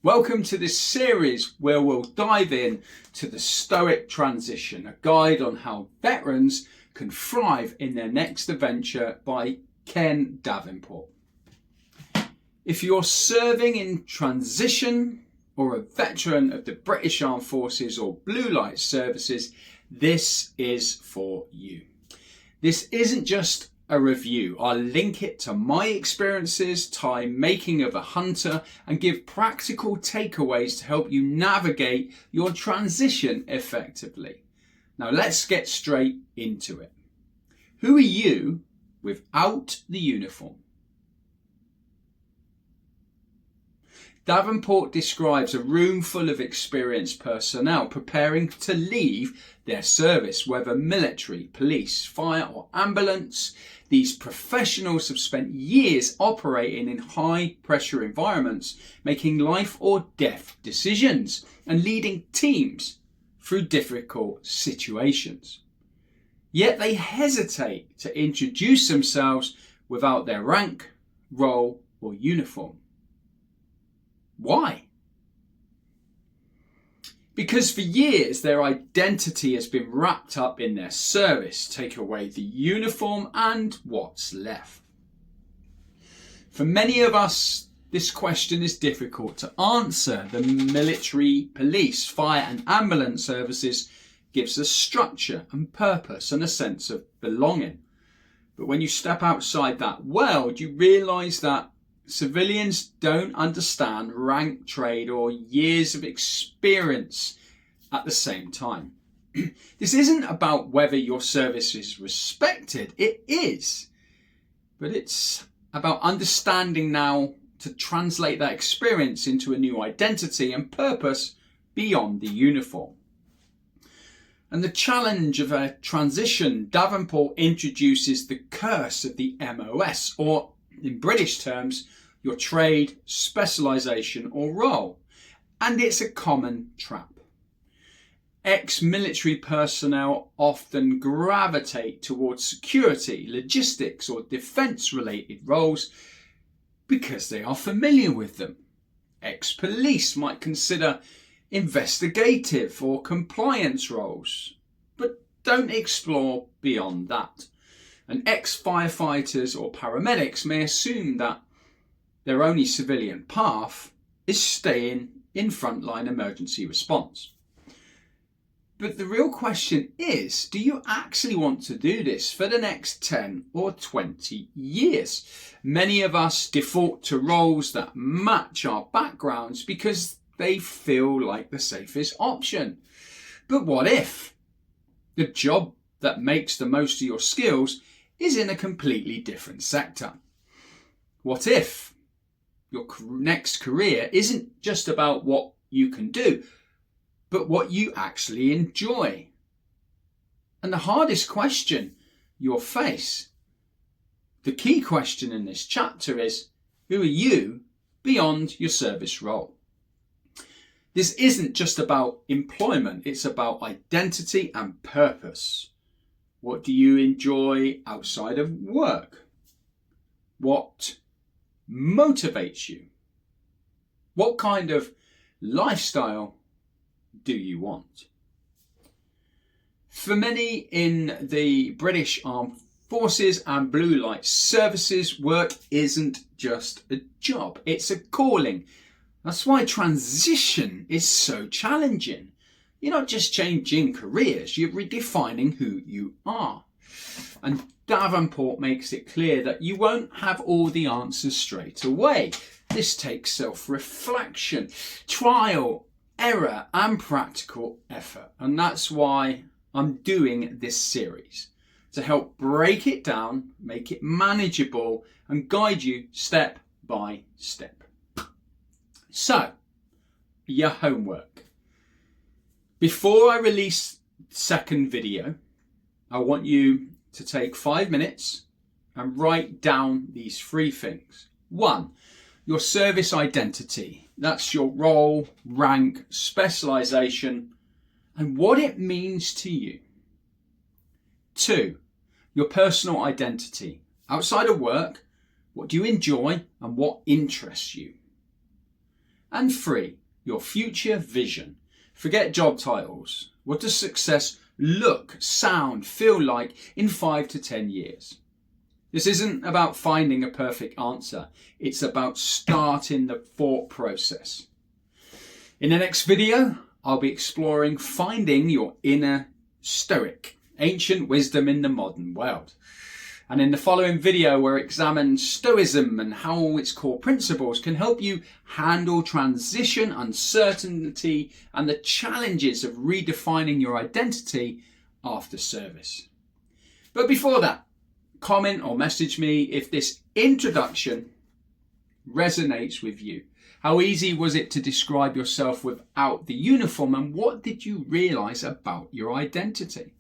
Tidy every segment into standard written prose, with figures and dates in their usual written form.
Welcome to this series where we'll dive in to the Stoic Transition, a guide on how veterans can thrive in their next adventure by Ken Davenport. If you're serving in transition or a veteran of the British Armed Forces or Blue Light Services, this is for you. This isn't just a review. I'll link it to my experiences, time making of a hunter, and give practical takeaways to help you navigate your transition effectively. Now let's get straight into it. Who are you without the uniform? Davenport describes a room full of experienced personnel preparing to leave their service, whether military, police, fire or ambulance. These professionals have spent years operating in high pressure environments, making life or death decisions and leading teams through difficult situations. Yet they hesitate to introduce themselves without their rank, role or uniform. Why? Because for years their identity has been wrapped up in their service. Take away the uniform and what's left. For many of us, this question is difficult to answer. The military, police, fire and ambulance services gives us structure and purpose and a sense of belonging. But when you step outside that world, you realise that civilians don't understand rank, trade or years of experience at the same time. This isn't about whether your service is respected. It is. But it's about understanding now to translate that experience into a new identity and purpose beyond the uniform. And the challenge of a transition, Davenport introduces the curse of the MOS, or in British terms, your trade, specialisation or role. And it's a common trap. Ex-military personnel often gravitate towards security, logistics or defence-related roles because they are familiar with them. Ex-police might consider investigative or compliance roles, but don't explore beyond that. And ex-firefighters or paramedics may assume that their only civilian path is staying in frontline emergency response. But the real question is, do you actually want to do this for the next 10 or 20 years? Many of us default to roles that match our backgrounds because they feel like the safest option. But what if the job that makes the most of your skills is in a completely different sector? What if your next career isn't just about what you can do, but what you actually enjoy? And the hardest question you'll face, the key question in this chapter is, who are you beyond your service role? This isn't just about employment, it's about identity and purpose. What do you enjoy outside of work? What motivates you? What kind of lifestyle do you want? For many in the British Armed Forces and Blue Light Services, work isn't just a job, it's a calling. That's why transition is so challenging. You're not just changing careers, you're redefining who you are. And Davenport makes it clear that you won't have all the answers straight away. This takes self-reflection, trial, error and practical effort. And that's why I'm doing this series, to help break it down, make it manageable and guide you step by step. So, your homework. Before I release the second video, I want you to take 5 minutes and write down these 3 things. 1, your service identity. That's your role, rank, specialisation, and what it means to you. 2, your personal identity. Outside of work, what do you enjoy and what interests you? And 3, your future vision. Forget job titles. What does success look, sound, feel like in 5 to 10 years? This isn't about finding a perfect answer. It's about starting the thought process. In the next video, I'll be exploring finding your inner Stoic, ancient wisdom in the modern world. And in the following video, we'll examine Stoicism and how its core principles can help you handle transition, uncertainty, and the challenges of redefining your identity after service. But before that, comment or message me if this introduction resonates with you. How easy was it to describe yourself without the uniform, and what did you realize about your identity?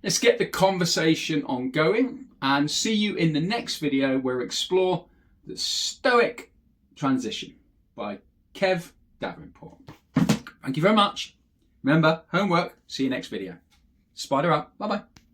Let's get the conversation ongoing and see you in the next video where we explore the Stoic Transition by Kev Davenport. Thank you very much. Remember, homework. See you next video. Spider out. Bye-bye.